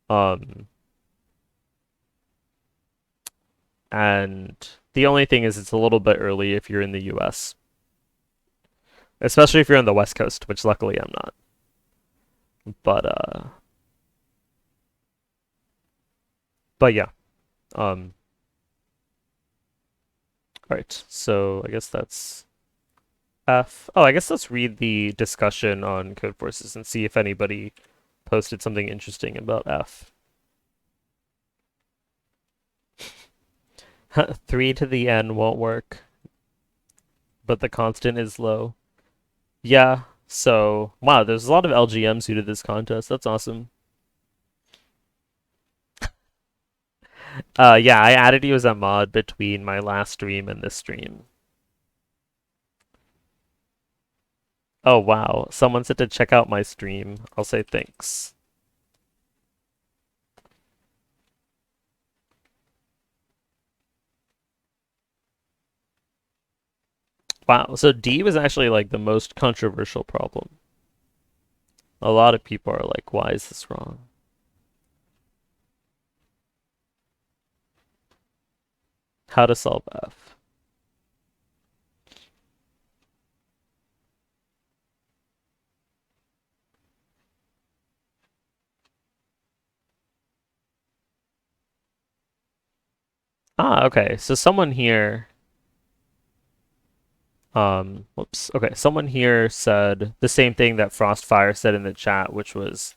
Um, and the only thing is it's a little bit early if you're in the US, especially if you're on the West Coast, which luckily I'm not. But but yeah. Um, all right. So I guess that's F. Oh, I guess let's read the discussion on Code Forces and see if anybody posted something interesting about F. 3 to the n won't work, but the constant is low. Yeah, so wow, there's a lot of LGMs who did this contest. That's awesome. Yeah, I added you as a mod between my last stream and this stream. Oh wow, someone said to check out my stream. I'll say thanks. Wow, so D was actually like the most controversial problem. A lot of people are like, why is this wrong? How to solve F. Ah, okay. So someone here, whoops. Okay, someone here said the same thing that Frostfire said in the chat, which was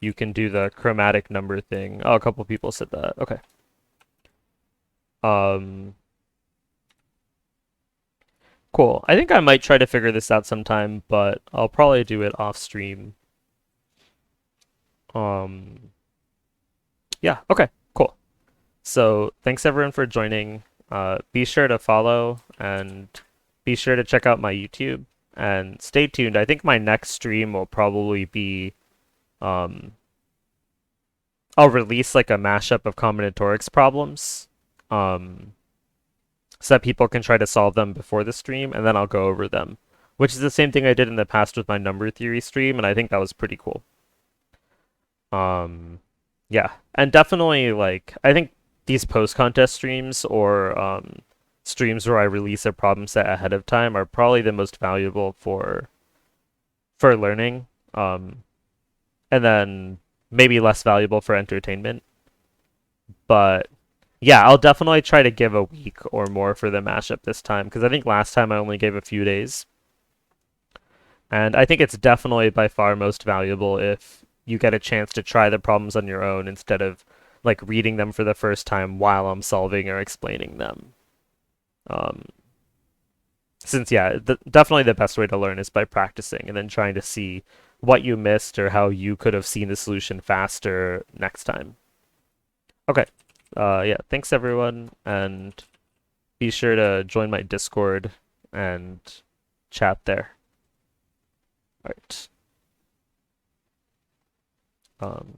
you can do the chromatic number thing. Oh, a couple people said that. Okay. Um, cool. I think I might try to figure this out sometime, but I'll probably do it off stream. Um, yeah, okay, cool. So thanks everyone for joining. Be sure to follow and be sure to check out my YouTube and stay tuned. I think my next stream will probably be Um, I'll release like a mashup of combinatorics problems, um, so that people can try to solve them before the stream, and then I'll go over them, which is the same thing I did in the past with my number theory stream, and I think that was pretty cool. Um, yeah, and definitely like I think these post-contest streams or streams where I release a problem set ahead of time are probably the most valuable for learning. And then maybe less valuable for entertainment. But yeah, I'll definitely try to give a week or more for the mashup this time because I think last time I only gave a few days. And I think it's definitely by far most valuable if you get a chance to try the problems on your own instead of like reading them for the first time while I'm solving or explaining them. Um, since yeah, definitely the best way to learn is by practicing and then trying to see what you missed or how you could have seen the solution faster next time. Okay. Yeah, thanks everyone, and be sure to join my Discord and chat there. All right.